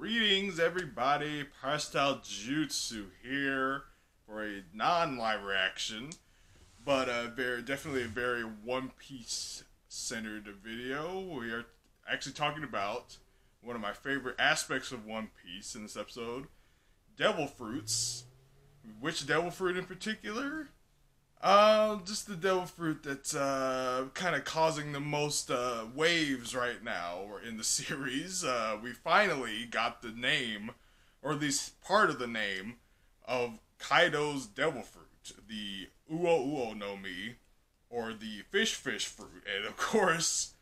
Greetings, everybody. Pastel Jutsu here for a non-live reaction, but definitely a very One Piece centered video. We are actually talking about one of my favorite aspects of One Piece in this episode, devil fruits. Which devil fruit in particular? Just the devil fruit that's kind of causing the most waves right now in the series. We finally got the name, or at least part of the name, of Kaido's devil fruit, the Uo Uo no Mi, or the fish fruit. And of course,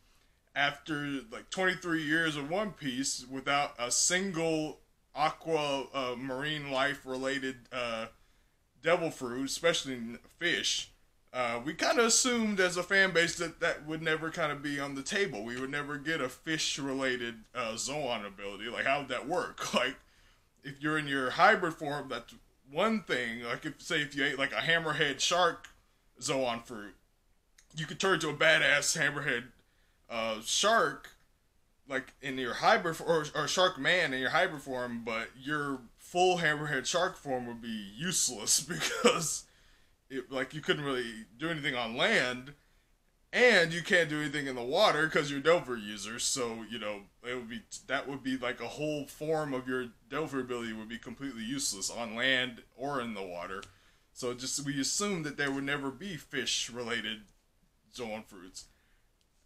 after like 23 years of One Piece without a single marine life related devil fruit, especially fish, we kind of assumed as a fan base that would never kind of be on the table. We would never get a fish-related Zoan ability. Like, how would that work? Like, if you're in your hybrid form, that's one thing. Like, if you ate like a hammerhead shark Zoan fruit, you could turn to a badass hammerhead shark, like in your hybrid or shark man in your hybrid form, but your full hammerhead shark form would be useless because you couldn't really do anything on land, and you can't do anything in the water because you're a Delver user. So that would be like a whole form of your Delver ability would be completely useless on land or in the water. So we assumed that there would never be fish related Zoan fruits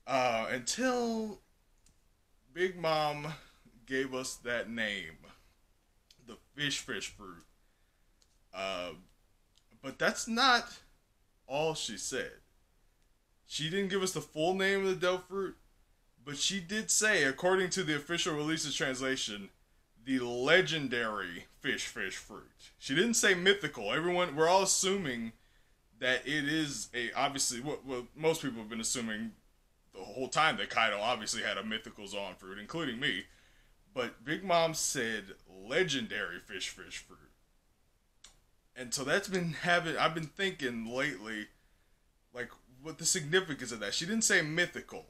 until Big Mom gave us that name, the fish fruit. But that's not all she said. She didn't give us the full name of the devil fruit, but she did say, according to the official releases translation, the legendary fish fruit. She didn't say mythical. We're all assuming that it is obviously what most people have been assuming the whole time, that Kaido obviously had a mythical Zoan fruit, including me. But Big Mom said legendary fish fruit. And so I've been thinking lately, like, what the significance of that. She didn't say mythical.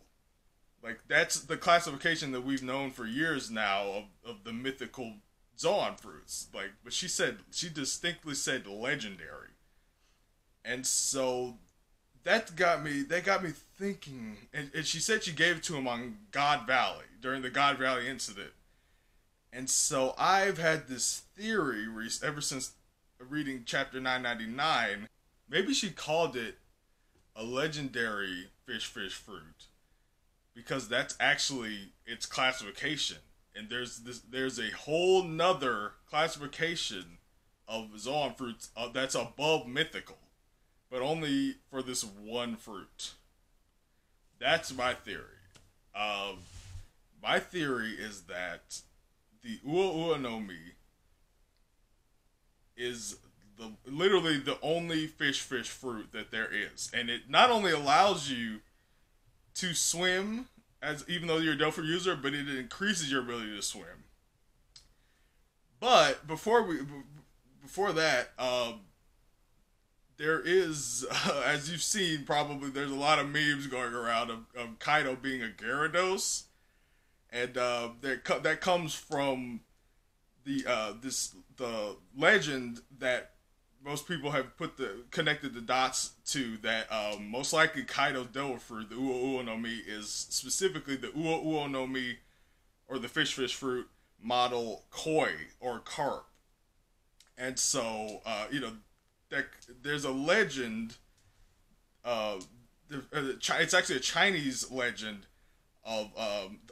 Like, that's the classification that we've known for years now of the mythical Zoan fruits. Like, but she distinctly said legendary. And so that got me thinking, and she said she gave it to him on God Valley, during the God Valley incident. And so I've had this theory ever since reading chapter 999. Maybe she called it a legendary fish fruit because that's actually its classification, and there's a whole nother classification of Zoan fruits that's above mythical, but only for this one fruit. That's my theory. My theory is that the Uo Uo no Mi is literally the only fish fruit that there is, and it not only allows you to swim even though you're a Delphi user, but it increases your ability to swim. But before that, there is, as you've seen probably, there's a lot of memes going around of Kaido being a Gyarados, and that comes from the legend that most people have connected the dots to, that most likely Kaido's devil fruit, the Uo Uo no Mi, is specifically the Uo Uo no Mi, or the fish fruit model koi or carp. And so there's a legend. It's actually a Chinese legend of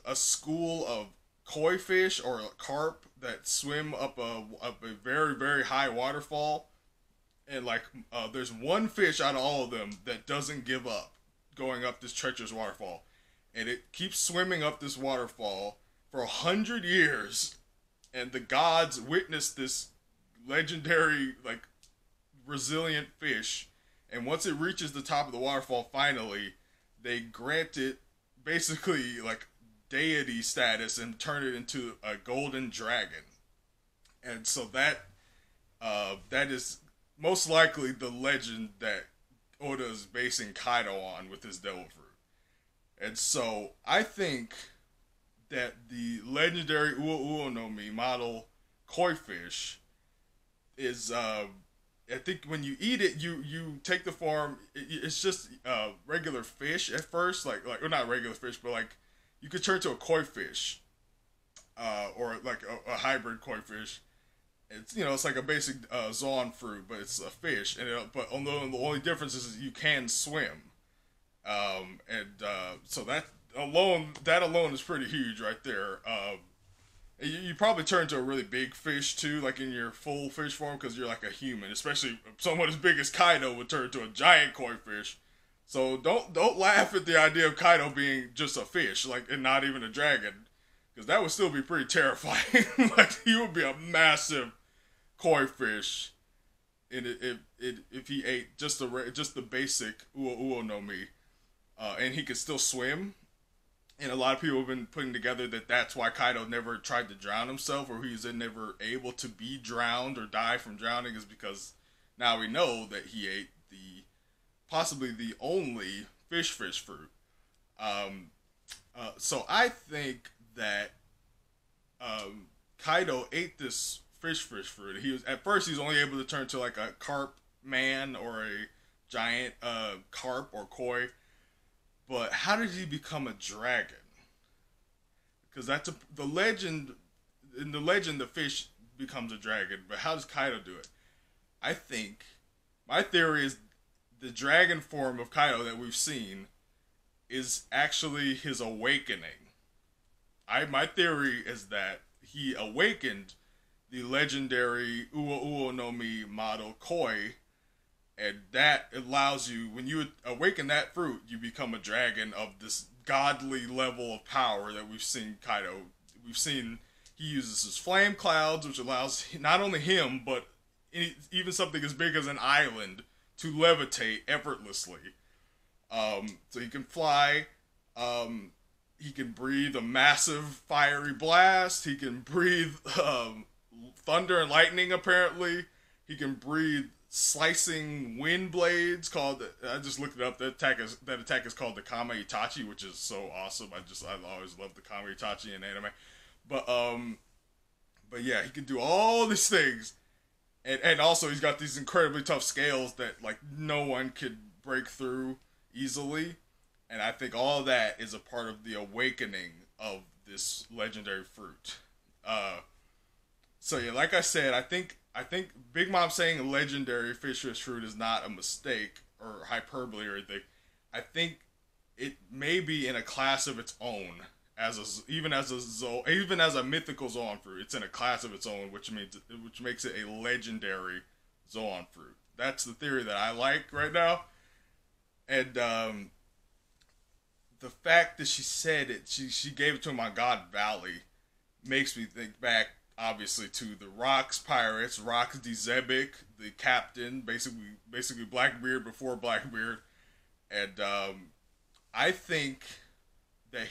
a school of koi fish or carp that swim up a very, very high waterfall, and there's one fish out of all of them that doesn't give up going up this treacherous waterfall, and it keeps swimming up this waterfall for 100 years, and the gods witness this legendary, resilient fish, and once it reaches the top of the waterfall, finally they grant it basically deity status and turn it into a golden dragon. And so that is most likely the legend that Oda is basing Kaido on with his devil fruit. And so I think that the legendary Uo Uo no Mi model koi fish is I think when you eat it, you take the form. It's just regular fish at first, like well, not regular fish, but like you could turn to a koi fish, or like a hybrid koi fish. It's it's like a basic zoan fruit, but it's a fish, and but the only difference is you can swim, so that alone is pretty huge right there. You probably turn to a really big fish too, like in your full fish form, because you're like a human. Especially someone as big as Kaido would turn to a giant koi fish. So don't laugh at the idea of Kaido being just a fish, like, and not even a dragon, because that would still be pretty terrifying. Like, he would be a massive koi fish, and if he ate just the basic Uo Uo no Mi, and he could still swim. And a lot of people have been putting together that that's why Kaido never tried to drown himself, or he's never able to be drowned or die from drowning, is because now we know that he ate possibly the only fish fruit. So I think that Kaido ate this fish fruit. At first he was only able to turn to like a carp man or a giant carp or koi. But how did he become a dragon? Because the legend. In the legend, the fish becomes a dragon. But how does Kaido do it? I think my theory is the dragon form of Kaido that we've seen is actually his awakening. My theory is that he awakened the legendary Uo Uo no Mi model koi. And that allows you, when you awaken that fruit, you become a dragon of this godly level of power that we've seen Kaido. We've seen he uses his flame clouds, which allows not only him, but even something as big as an island to levitate effortlessly. So he can fly. He can breathe a massive fiery blast. He can breathe thunder and lightning, apparently. He can breathe slicing wind blades called, I just looked it up, that attack is called the Kama Itachi, which is so awesome. I always love the Kama Itachi in anime. But yeah, he can do all these things. And also he's got these incredibly tough scales that like no one could break through easily. And I think all of that is a part of the awakening of this legendary fruit. So yeah, like I said, I think Big Mom saying legendary fish fruit is not a mistake or hyperbole or anything. I think it may be in a class of its own, even as a mythical zoan fruit. It's in a class of its own, which makes it a legendary zoan fruit. That's the theory that I like right now. And the fact that she said it, she gave it to him on God Valley, makes me think back, obviously, to the Rocks pirates, Rocks D. Zebek, the captain, basically Blackbeard before Blackbeard, and I think that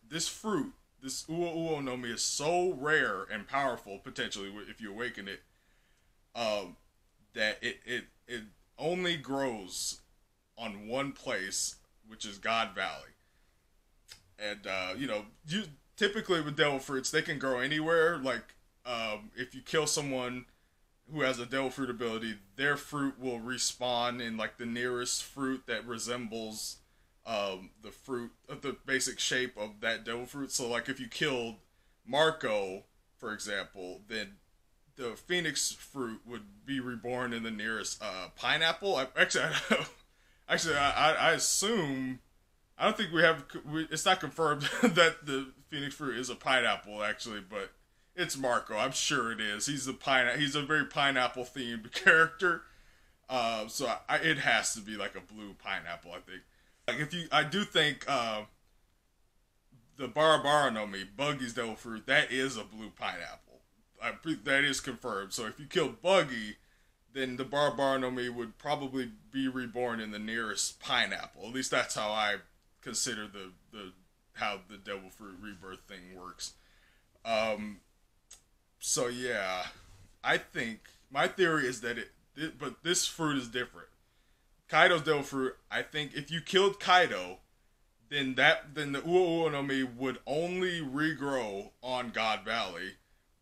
this fruit, this Uo Uo no Mi, is so rare and powerful, potentially, if you awaken it, that it only grows on one place, which is God Valley. And typically with devil fruits, they can grow anywhere. Like, if you kill someone who has a devil fruit ability, their fruit will respawn in like the nearest fruit that resembles the fruit of the basic shape of that devil fruit. So like if you killed Marco, for example, then the phoenix fruit would be reborn in the nearest pineapple. I assume, I don't think it's not confirmed that the phoenix fruit is a pineapple, actually, but it's Marco. I'm sure it is. He's a very pineapple themed character. So it has to be like a blue pineapple, I think. Like I do think the Barabara no Mi, Buggy's devil fruit, that is a blue pineapple. That is confirmed. So if you kill Buggy, then the Barabara no Mi would probably be reborn in the nearest pineapple. At least that's how I consider how the devil fruit rebirth thing works. So yeah, I think my theory is that but this fruit is different. Kaido's devil fruit, I think if you killed Kaido, then the Ua Ua no Mi would only regrow on God Valley,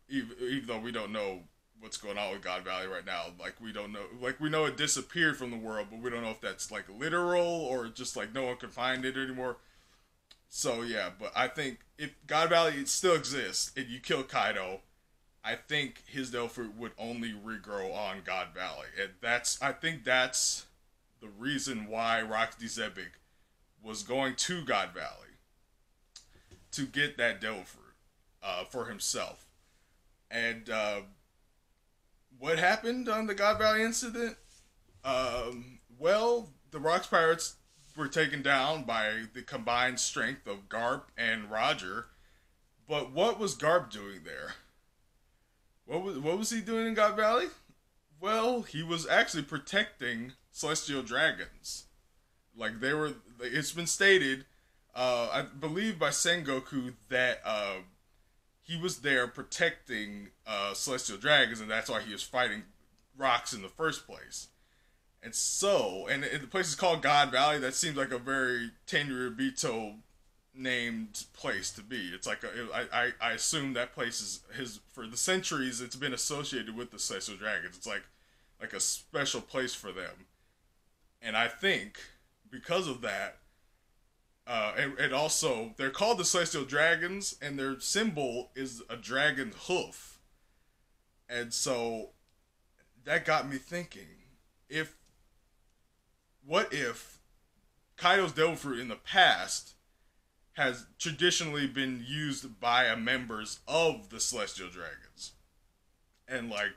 even though we don't know what's going on with God Valley right now. Like we don't know, like we know it disappeared from the world, but we don't know if that's like literal or just like no one can find it anymore. So yeah, but I think if God Valley still exists and you kill Kaido, I think his Devil Fruit would only regrow on God Valley, and I think that's the reason why Roxy Zebek was going to God Valley to get that Devil Fruit for himself. And what happened on the God Valley incident? Well, the Rocks Pirates were taken down by the combined strength of Garp and Roger. But what was Garp doing there? What was he doing in God Valley? Well, he was actually protecting celestial dragons. Like it's been stated, I believe by Sengoku that he was there protecting celestial dragons, and that's why he was fighting rocks in the first place. And so, and the place is called God Valley. That seems like a very Tenryubito named place to be. It's like I assume that place is for the centuries it's been associated with the celestial dragons. It's like a special place for them. And I think because of that, and also they're called the celestial dragons, and their symbol is a dragon hoof. And so that got me thinking, what if Kaido's Devil Fruit in the past has traditionally been used by members of the Celestial Dragons? And like,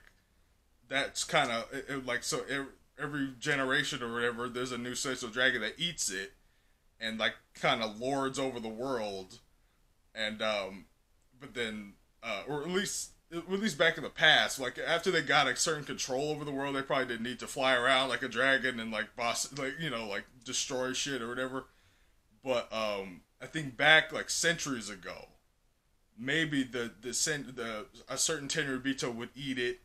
that's kind of like, so every generation or whatever, there's a new Celestial Dragon that eats it and like kind of lords over the world. And but then or at least back in the past, like after they got a certain control over the world, they probably didn't need to fly around like a dragon and like boss, like, you know, like destroy shit or whatever. But I think back like centuries ago, maybe a certain Tenryubito would eat it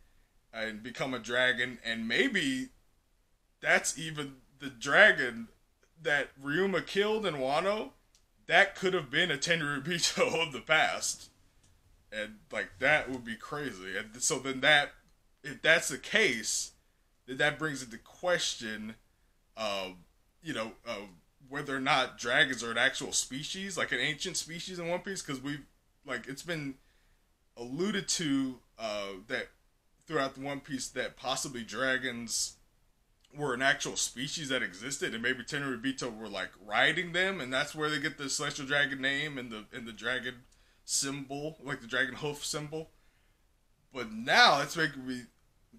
and become a dragon, and maybe that's even the dragon that Ryuma killed in Wano. That could have been a Tenryubito of the past. And like that would be crazy. And so then if that's the case, then that brings into question, whether or not dragons are an actual species, like an ancient species in One Piece, because it's been alluded to that throughout the One Piece that possibly dragons were an actual species that existed, and maybe Tenryubito were like riding them, and that's where they get the celestial dragon name and the dragon symbol, like the dragon hoof symbol. But now it's making me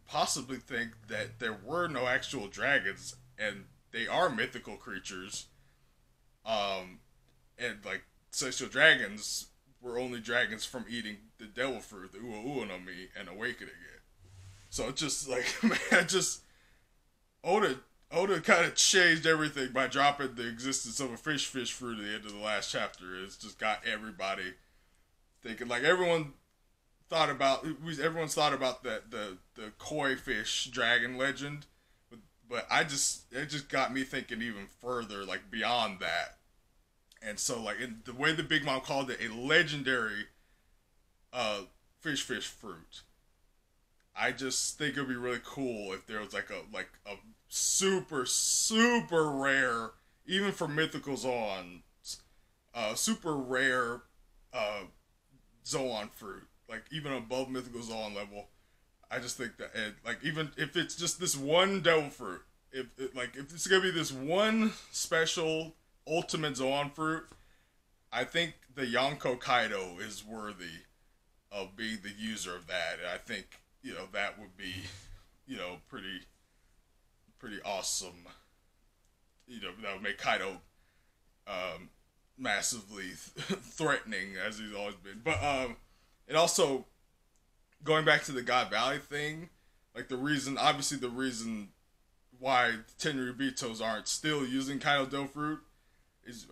possibly think that there were no actual dragons and they are mythical creatures, and like celestial dragons were only dragons from eating the Devil Fruit, the Ua Ua no Mi, and awakening it. So it's just like, man, Oda kind of changed everything by dropping the existence of a fish fruit at the end of the last chapter. It's just got everybody thinking, like everyone's thought about the koi fish dragon legend, but it just got me thinking even further, like beyond that. And so like in the way the Big Mom called it, a legendary fish fruit. I just think it'd be really cool if there was like a super rare, even for mythical Zoans, super rare Zoan fruit, like even above mythical Zoan level. I just think that like even if it's just this one Devil Fruit, if it's gonna be this one special ultimate Zoan fruit, I think the Yonko Kaido is worthy of being the user of that. And I think, that would be, pretty awesome. That would make Kaido massively threatening, as he's always been. But and also going back to the God Valley thing, like the reason why Tenryubitos aren't still using Kaido Devil Fruit is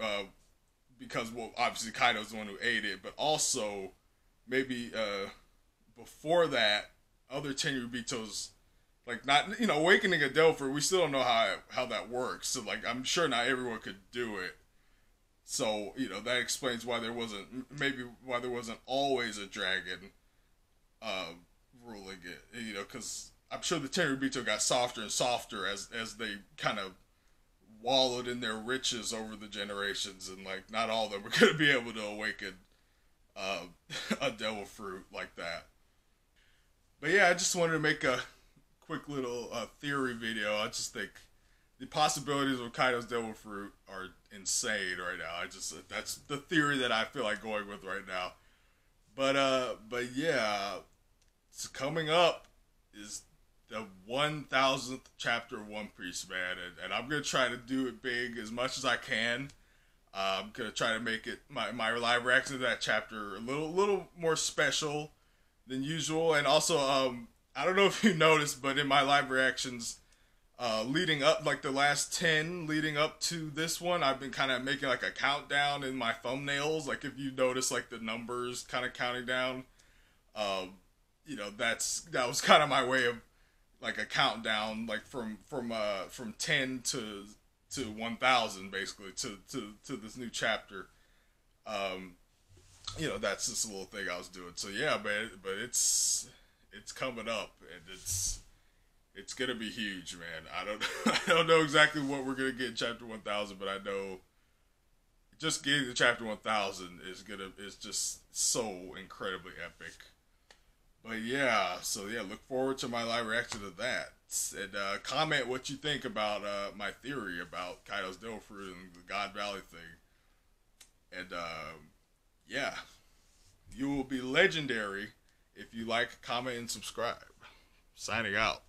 because, well, obviously Kaido's the one who ate it, but also maybe before that, other Tenryubitos, like not, awakening a Devil Fruit, we still don't know how that works. So like I'm sure not everyone could do it. So, that explains why there wasn't always a dragon uh, ruling it. Because I'm sure the Tenryubito got softer and softer as they kind of wallowed in their riches over the generations, and like not all of them were going to be able to awaken uh, a devil fruit like that. But yeah, I just wanted to make a quick little theory video. I just think the possibilities of Kaido's devil fruit are insane right now. That's the theory that I feel like going with right now. But yeah, it's coming up is the 1000th chapter of One Piece, man, and I'm gonna try to do it big as much as I can. I'm gonna try to make it my live reaction to that chapter a little more special than usual, and also I don't know if you noticed, but in my live reactions, leading up, like the last 10 leading up to this one, I've been kind of making like a countdown in my thumbnails. Like if you notice, like the numbers kind of counting down. That was kind of my way of like a countdown, like from 10 to 1000, basically to this new chapter. That's just a little thing I was doing. So yeah, but it's coming up, and it's gonna be huge, man. I don't know exactly what we're gonna get in chapter 1000, but I know just getting to chapter 1000 is just so incredibly epic. But yeah, so yeah, look forward to my live reaction to that. And comment what you think about my theory about Kaido's devil fruit and the God Valley thing. And yeah, you will be legendary if you like, comment, and subscribe. Signing out.